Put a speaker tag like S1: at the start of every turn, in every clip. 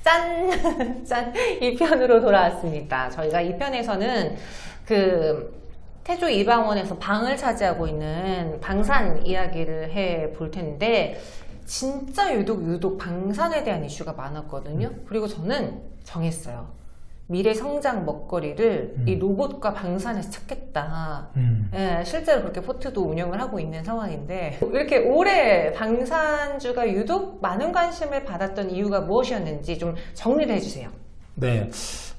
S1: 짠! 짠! 2편으로 돌아왔습니다. 저희가 2편에서는 태조 이방원에서 방을 차지하고 있는 방산 이야기를 해 볼 텐데, 진짜 유독 방산에 대한 이슈가 많았거든요. 그리고 저는 정했어요. 미래 성장 먹거리를 이 로봇과 방산에서 찾겠다. 예, 실제로 그렇게 포트도 운영을 하고 있는 상황인데, 이렇게 올해 방산주가 유독 많은 관심을 받았던 이유가 무엇이었는지 좀 정리를 해주세요.
S2: 네,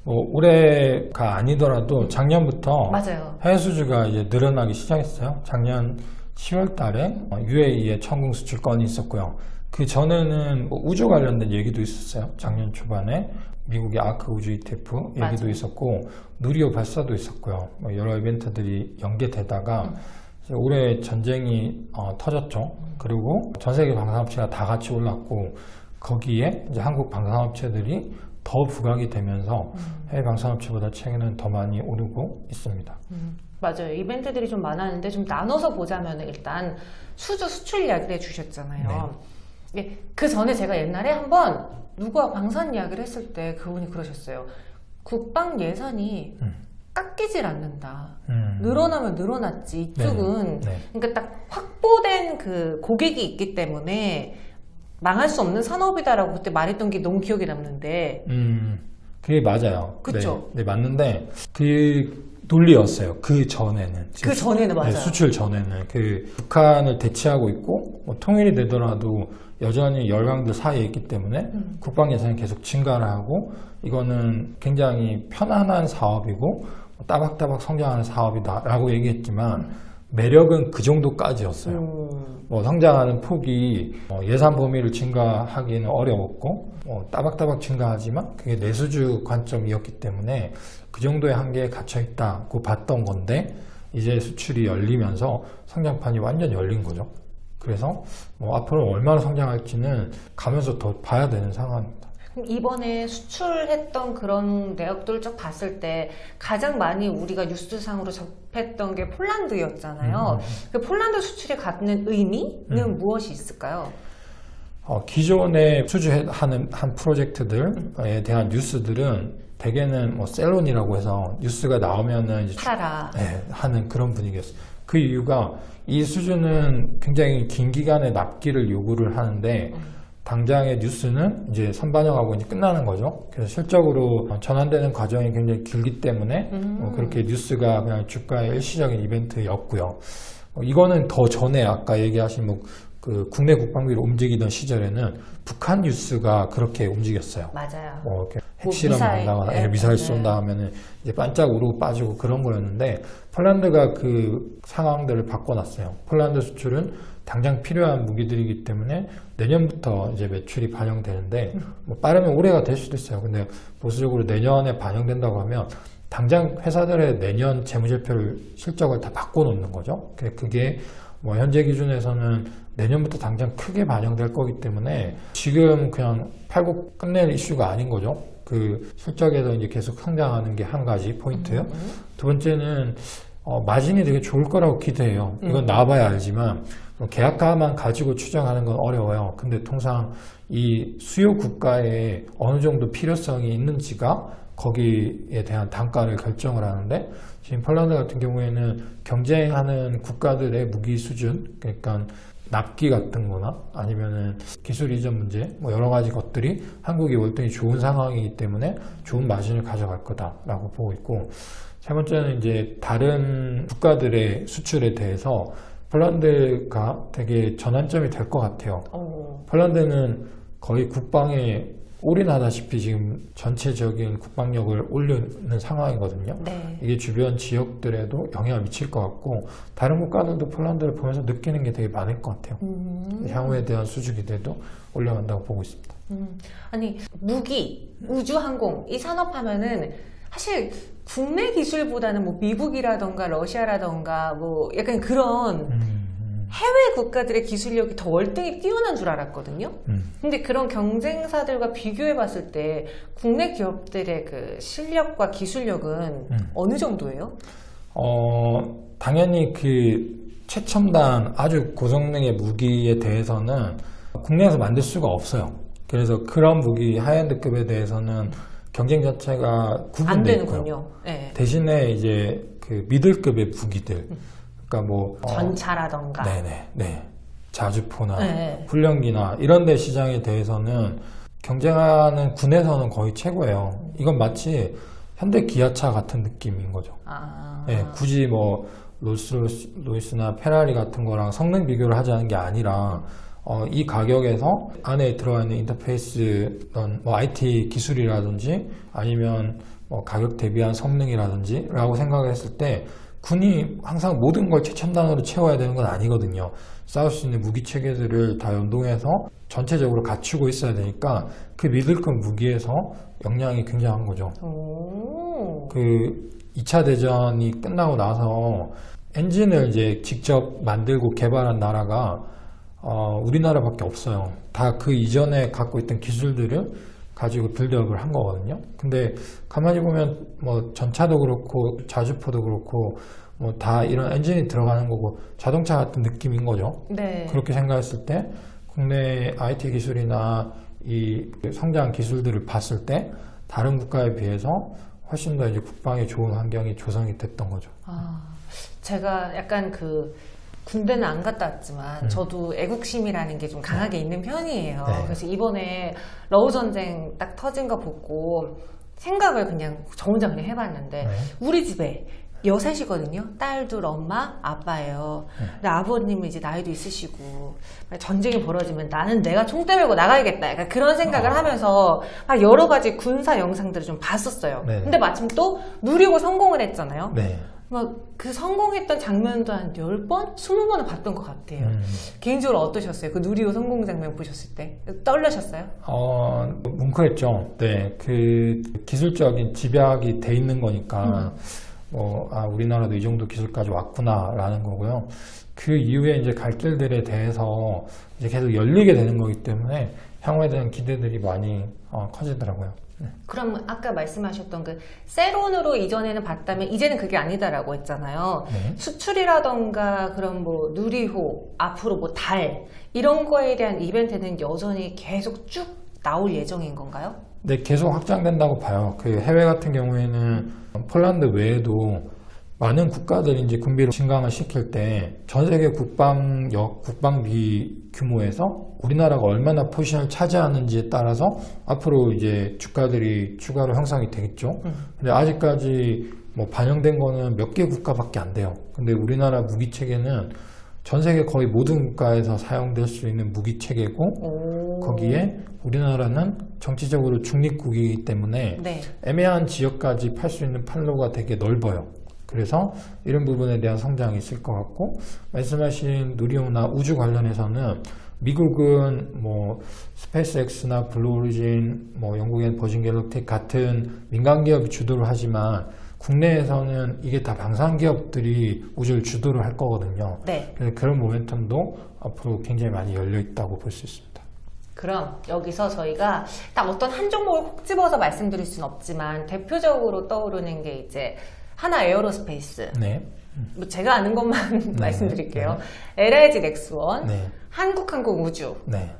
S2: 올해가 아니더라도 작년부터
S1: 맞아요.
S2: 해외 수주가 이제 늘어나기 시작했어요. 작년 10월 달에 UAE의 천궁 수출 건이 있었고요. 그 전에는 우주 관련된 얘기도 있었어요. 작년 초반에 미국의 아크 우주 ETF 얘기도
S1: 맞아요.
S2: 있었고, 누리호 발사도 있었고요. 여러 이벤트들이 연계되다가 올해 전쟁이 터졌죠. 그리고 전 세계 방산업체가 다 같이 올랐고, 거기에 이제 한국 방산업체들이 더 부각이 되면서 해외 방산업체보다 최근에는 더 많이 오르고 있습니다.
S1: 맞아요. 이벤트들이 좀 많았는데 좀 나눠서 보자면 일단 수출 이야기를 해주셨잖아요. 네. 그 전에 제가 옛날에 한번 누구와 방산 이야기를 했을 때 그분이 그러셨어요. 국방 예산이 깎이질 않는다. 늘어나면 늘어났지. 이쪽은 그러니까 딱 확보된 그 고객이 있기 때문에 망할 수 없는 산업이다라고 그때 말했던 게 너무 기억에 남는데.
S2: 그게 맞아요.
S1: 그쵸?
S2: 네, 맞는데 그 논리였어요. 그 전에는.
S1: 그 전에는 맞아요.
S2: 네, 수출 전에는 북한을 대치하고 있고 통일이 되더라도 여전히 열강들 사이에 있기 때문에 국방 예산이 계속 증가를 하고, 이거는 굉장히 편안한 사업이고 따박따박 성장하는 사업이다라고 얘기했지만 매력은 그 정도까지였어요. 성장하는 폭이 예산 범위를 증가하기는 어려웠고 따박따박 증가하지만 그게 내수주 관점이었기 때문에 그 정도의 한계에 갇혀 있다고 봤던 건데, 이제 수출이 열리면서 성장판이 완전 열린 거죠. 그래서 앞으로 얼마나 성장할지는 가면서 더 봐야 되는 상황입니다.
S1: 이번에 수출했던 그런 내역들을 쭉 봤을 때 가장 많이 우리가 뉴스상으로 접했던 게 폴란드였잖아요. 그 폴란드 수출이 갖는 의미는 무엇이 있을까요?
S2: 기존에 수주하는 한 프로젝트들에 대한 뉴스들은 대개는 셀론이라고 해서 뉴스가 나오면은 이제
S1: 팔아라.
S2: 하는 그런 분위기였어요. 그 이유가 이 수주는 굉장히 긴 기간의 납기를 요구를 하는데 당장의 뉴스는 이제 선반영하고 이제 끝나는 거죠. 그래서 실적으로 전환되는 과정이 굉장히 길기 때문에 그렇게 뉴스가 그냥 주가의 일시적인 이벤트였고요. 이거는 더 전에 아까 얘기하신 그 국내 국방비로 움직이던 시절에는 북한 뉴스가 그렇게 움직였어요.
S1: 맞아요.
S2: 이렇게 핵실험 한다거나 미사일 쏜다 하면은 이제 반짝 오르고 빠지고 그런 거였는데, 폴란드가 그 상황들을 바꿔놨어요. 폴란드 수출은 당장 필요한 무기들이기 때문에 내년부터 이제 매출이 반영되는데, 빠르면 올해가 될 수도 있어요. 근데 보수적으로 내년에 반영된다고 하면 당장 회사들의 내년 재무제표를 실적을 다 바꿔놓는 거죠. 그게 현재 기준에서는 내년부터 당장 크게 반영될 거기 때문에 지금 그냥 팔고 끝낼 이슈가 아닌 거죠. 그 실적에서 이제 계속 성장하는 게 한 가지 포인트예요. 두 번째는 마진이 되게 좋을 거라고 기대해요. 이건 나와봐야 알지만 계약가만 가지고 추정하는 건 어려워요. 근데 통상 이 수요 국가에 어느 정도 필요성이 있는지가 거기에 대한 단가를 결정을 하는데, 지금 폴란드 같은 경우에는 경쟁하는 국가들의 무기 수준, 그러니까 납기 같은 거나 아니면은 기술 이전 문제, 여러 가지 것들이 한국이 월등히 좋은 상황이기 때문에 좋은 마진을 가져갈 거다라고 보고 있고, 세 번째는 이제 다른 국가들의 수출에 대해서 폴란드가 되게 전환점이 될 것 같아요. 폴란드는 거의 국방에 올인하다시피 지금 전체적인 국방력을 올리는 상황이거든요.
S1: 네.
S2: 이게 주변 지역들에도 영향을 미칠 것 같고, 다른 국가들도 폴란드를 보면서 느끼는 게 되게 많을 것 같아요. 향후에 대한 수주 기대도 올라간다고 보고 있습니다.
S1: 아니, 무기, 우주항공 이 산업 하면은 사실 국내 기술보다는 미국이라던가 러시아라던가 약간 그런 해외 국가들의 기술력이 더 월등히 뛰어난 줄 알았거든요. 근데 그런 경쟁사들과 비교해 봤을 때 국내 기업들의 그 실력과 기술력은 어느 정도예요?
S2: 당연히 그 최첨단 아주 고성능의 무기에 대해서는 국내에서 만들 수가 없어요. 그래서 그런 무기 하이엔드급에 대해서는 경쟁 자체가
S1: 안
S2: 구분돼 있고요.
S1: 되는군요. 네.
S2: 대신에 이제 그 미들급의 무기들, 그러니까 뭐
S1: 전차라던가.
S2: 네네, 자주포나
S1: 네.
S2: 훈련기나 이런 데 시장에 대해서는 경쟁하는 군에서는 거의 최고예요. 이건 마치 현대 기아차 같은 느낌인 거죠.
S1: 아.
S2: 네, 굳이 뭐 롤스로이스나 페라리 같은 거랑 성능 비교를 하자는 게 아니라 이 가격에서 안에 들어가 있는 인터페이스, 뭐 IT 기술이라든지 아니면 뭐 가격 대비한 성능이라든지 라고 생각했을 때 군이 항상 모든 걸 최첨단으로 채워야 되는 건 아니거든요. 싸울 수 있는 무기 체계들을 다 연동해서 전체적으로 갖추고 있어야 되니까 그 미들급 무기에서 역량이 굉장한 거죠.
S1: 오.
S2: 그 2차 대전이 끝나고 나서 엔진을 이제 직접 만들고 개발한 나라가 우리나라밖에 없어요. 다 그 이전에 갖고 있던 기술들을 가지고 빌드업을 한 거거든요. 근데 가만히 보면 뭐 전차도 그렇고 자주포도 그렇고 뭐 다 이런 엔진이 들어가는 거고 자동차 같은 느낌인 거죠.
S1: 네.
S2: 그렇게 생각했을 때 국내 IT 기술이나 이 성장 기술들을 봤을 때 다른 국가에 비해서 훨씬 더 이제 국방에 좋은 환경이 조성이 됐던 거죠.
S1: 아, 제가 약간 그 군대는 안 갔다 왔지만 저도 애국심이라는 게 좀 강하게 있는 편이에요.
S2: 네.
S1: 그래서 이번에 러우 전쟁 딱 터진 거 보고 생각을 그냥 저 혼자 그냥 해봤는데
S2: 네.
S1: 우리 집에 여셋이거든요. 딸 둘, 엄마, 아빠예요. 근데 아버님은 이제 나이도 있으시고 전쟁이 벌어지면 나는 내가 총대 메고 나가야겠다. 약간 그런 생각을 하면서 막 여러 가지 군사 영상들을 좀 봤었어요.
S2: 네.
S1: 근데 마침 또 누리고 성공을 했잖아요.
S2: 네.
S1: 막 그 성공했던 장면도 한 10번? 20번은 봤던 것 같아요. 개인적으로 어떠셨어요? 그 누리호 성공 장면 보셨을 때? 떨리셨어요?
S2: 뭉클했죠. 네. 그 기술적인 집약이 돼 있는 거니까 우리나라도 이 정도 기술까지 왔구나라는 거고요. 그 이후에 이제 갈 길들에 대해서 이제 계속 열리게 되는 거기 때문에 향후에 대한 기대들이 많이 커지더라고요.
S1: 그럼 아까 말씀하셨던 그 세론으로 이전에는 봤다면 이제는 그게 아니다라고 했잖아요.
S2: 네.
S1: 수출이라던가 그런 뭐 누리호, 앞으로 뭐 달 이런 거에 대한 이벤트는 여전히 계속 쭉 나올 예정인 건가요?
S2: 네, 계속 확장된다고 봐요. 그 해외 같은 경우에는 폴란드 외에도 많은 국가들이 이제 군비를 증강을 시킬 때 전 세계 국방비 규모에서 우리나라가 얼마나 포지션을 차지하는지에 따라서 앞으로 이제 주가들이 추가로 형성이 되겠죠. 근데 아직까지 뭐 반영된 거는 몇 개 국가밖에 안 돼요. 근데 우리나라 무기 체계는 전 세계 거의 모든 국가에서 사용될 수 있는 무기 체계고 거기에 우리나라는 정치적으로 중립국이기 때문에
S1: 네.
S2: 애매한 지역까지 팔 수 있는 판로가 되게 넓어요. 그래서 이런 부분에 대한 성장이 있을 것 같고 말씀하신 누리호나 우주 관련해서는 미국은 뭐 스페이스X나 블루오리진, 뭐 영국의 버진 갤럭틱 같은 민간 기업이 주도를 하지만 국내에서는 이게 다 방산 기업들이 우주를 주도를 할 거거든요.
S1: 네.
S2: 그래서 그런 모멘텀도 앞으로 굉장히 많이 열려 있다고 볼 수 있습니다.
S1: 그럼 여기서 저희가 딱 어떤 한 종목을 콕 집어서 말씀드릴 수는 없지만 대표적으로 떠오르는 게 이제 하나 에어로스페이스.
S2: 네.
S1: 뭐 제가 아는 것만 말씀드릴게요. LIG 넥스원,
S2: 네.
S1: 한국항공우주.
S2: 네.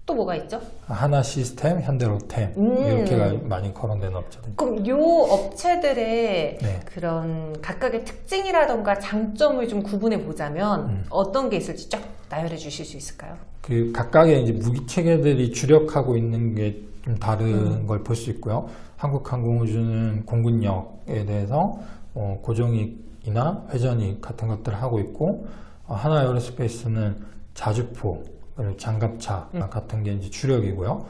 S1: 또 뭐가 있죠?
S2: 하나 시스템, 현대로템 이렇게가 많이 거론되는 업체들.
S1: 그럼 요 업체들의
S2: 네.
S1: 그런 각각의 특징이라던가 장점을 좀 구분해 보자면 어떤 게 있을지 쫙 나열해 주실 수 있을까요?
S2: 그 각각의 이제 무기 체계들이 주력하고 있는 게 좀 다른 걸 볼 수 있고요. 한국항공우주는 공군력에 대해서 고정익이나 회전익 같은 것들을 하고 있고, 하나 에어로스페이스는 자주포, 그리고 장갑차 같은 게 이제 주력이고요.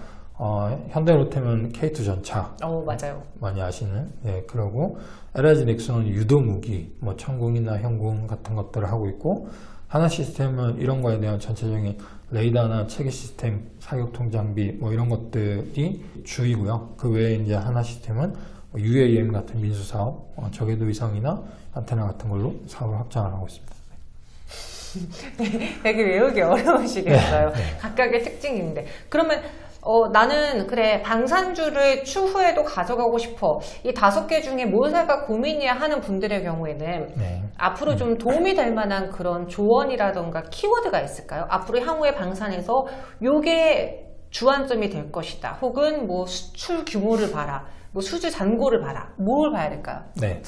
S2: 현대로템은 K2 전차.
S1: 맞아요.
S2: 많이 아시는. 네, 그러고 LIG 넥슨은 유도무기, 뭐 천궁이나 현궁 같은 것들을 하고 있고, 하나 시스템은 이런 거에 대한 전체적인 레이더나 체계 시스템, 사격통 장비 뭐 이런 것들이 주이고요. 그 외에 이제 하나 시스템은 UAM 같은 민수 사업, 저궤도 위성이나 안테나 같은 걸로 사업을 확장을 하고 있습니다.
S1: 되게 외우기 어려우시겠어요.
S2: 네.
S1: 각각의 특징인데. 그러면 나는 그래 방산주를 추후에도 가져가고 싶어. 이 5개 중에 뭘 살까 고민이야 하는 분들의 경우에는
S2: 네.
S1: 앞으로 좀 도움이 될 만한 그런 조언이라던가 키워드가 있을까요? 앞으로 향후에 방산에서 요게 주안점이 될 것이다. 혹은 뭐 수출 규모를 봐라. 뭐 수주 잔고를 봐라. 뭘 봐야 될까요?
S2: 네.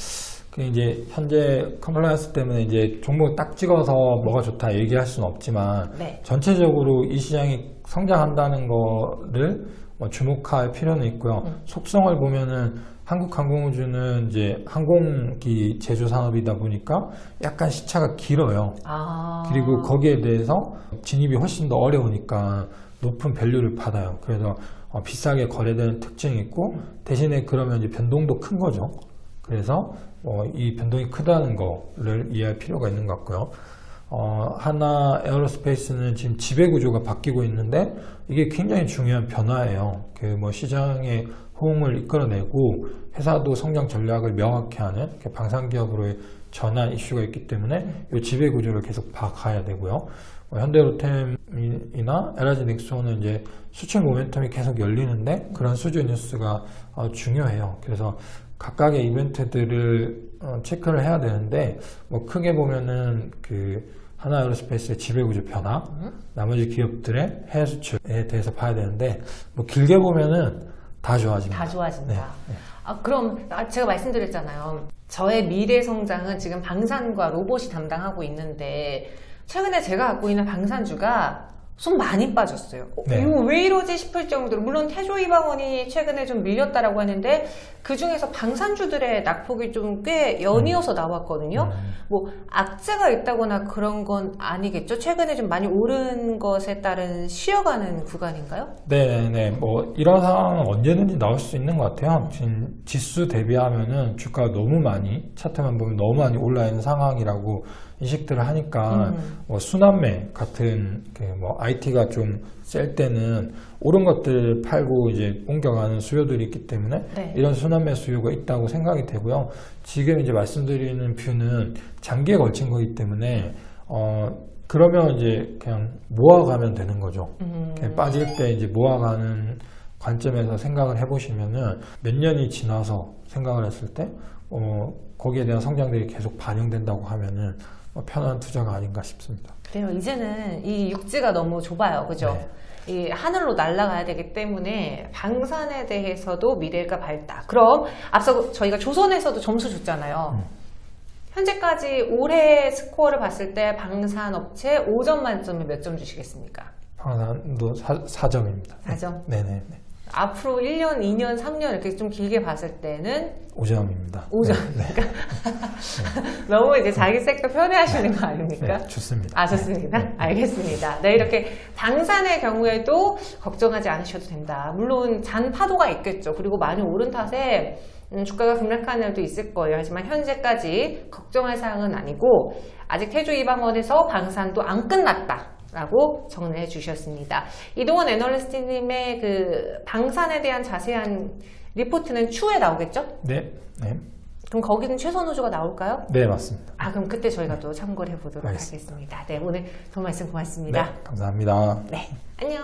S2: 그 이제 현재 컴플라이언스 때문에 이제 종목 딱 찍어서 뭐가 좋다 얘기할 수는 없지만
S1: 네.
S2: 전체적으로 이 시장이 성장한다는 거를 뭐 주목할 필요는 있고요. 속성을 보면은 한국항공우주는 이제 항공기 제조 산업이다 보니까 약간 시차가 길어요. 그리고 거기에 대해서 진입이 훨씬 더 어려우니까 높은 밸류를 받아요. 그래서 비싸게 거래되는 특징이 있고 대신에 그러면 이제 변동도 큰 거죠. 그래서 이 변동이 크다는 거를 이해할 필요가 있는 것 같고요. 하나 에어로스페이스는 지금 지배구조가 바뀌고 있는데 이게 굉장히 중요한 변화예요. 그 뭐 시장의 호응을 이끌어내고 회사도 성장 전략을 명확히 하는 방산기업으로의 전환 이슈가 있기 때문에 이 지배구조를 계속 봐가야 되고요. 현대로템이나 LG 넥슨은 이제 수출 모멘텀이 계속 열리는데 그런 수주 뉴스가 중요해요. 그래서 각각의 이벤트들을 체크를 해야 되는데 뭐 크게 보면은 그 하나 에어로스페이스의 지배구조 변화, 나머지 기업들의 해외 수출에 대해서 봐야 되는데 뭐 길게 보면은 다 좋아집니다.
S1: 다 좋아진다.
S2: 네.
S1: 그럼 제가 말씀드렸잖아요. 저의 미래 성장은 지금 방산과 로봇이 담당하고 있는데 최근에 제가 갖고 있는 방산주가 좀 많이 빠졌어요.
S2: 네.
S1: 이거 왜 이러지 싶을 정도로 물론 태조 이방원이 최근에 좀 밀렸다라고 하는데 그 중에서 방산주들의 낙폭이 좀 꽤 연이어서 나왔거든요. 뭐 악재가 있다거나 그런 건 아니겠죠? 최근에 좀 많이 오른 것에 따른 쉬어가는 구간인가요?
S2: 네네. 뭐 이런 상황은 언제든지 나올 수 있는 것 같아요. 지금 지수 대비하면은 주가가 너무 많이 차트만 보면 너무 많이 올라 있는 상황이라고 인식들을 하니까 뭐 순환매 같은 뭐 IT가 좀 셀 때는 오른 것들 팔고 이제 옮겨가는 수요들이 있기 때문에
S1: 네.
S2: 이런 순환매 수요가 있다고 생각이 되고요. 지금 이제 말씀드리는 뷰는 장기에 걸친 거기 때문에 그러면 이제 그냥 모아가면 되는 거죠. 그냥 빠질 때 이제 모아가는 관점에서 생각을 해보시면은 몇 년이 지나서 생각을 했을 때 거기에 대한 성장들이 계속 반영된다고 하면은 편한 투자가 아닌가 싶습니다.
S1: 그래요. 이제는 이 육지가 너무 좁아요. 그죠?
S2: 네.
S1: 이 하늘로 날아가야 되기 때문에 방산에 대해서도 미래가 밝다. 그럼 앞서 저희가 조선에서도 점수 줬잖아요. 현재까지 올해 스코어를 봤을 때 방산업체 5점 만점에 몇 점 주시겠습니까?
S2: 방산도 4점입니다.
S1: 4점?
S2: 네네.
S1: 앞으로 1년, 2년, 3년 이렇게 좀 길게 봤을 때는
S2: 5점입니다.
S1: 5점.
S2: 네.
S1: 너무 이제 자기 섹터 편애하시는 거 아닙니까?
S2: 네, 좋습니다.
S1: 좋습니다. 알겠습니다. 네, 이렇게 방산의 경우에도 걱정하지 않으셔도 된다. 물론 잔 파도가 있겠죠. 그리고 많이 오른 탓에 주가가 급락하는 날도 있을 거예요. 하지만 현재까지 걱정할 사항은 아니고 아직 태조 이방원에서 방산도 안 끝났다. 라고 정리해 주셨습니다. 이동원 애널리스트님의 그 방산에 대한 자세한 리포트는 추후에 나오겠죠?
S2: 네. 네.
S1: 그럼 거기는 최선우주가 나올까요?
S2: 네, 맞습니다.
S1: 그럼 그때 저희가 또 참고를 해보도록
S2: 알겠습니다.
S1: 하겠습니다. 네, 오늘 좋은 말씀 고맙습니다.
S2: 네, 감사합니다.
S1: 네, 안녕.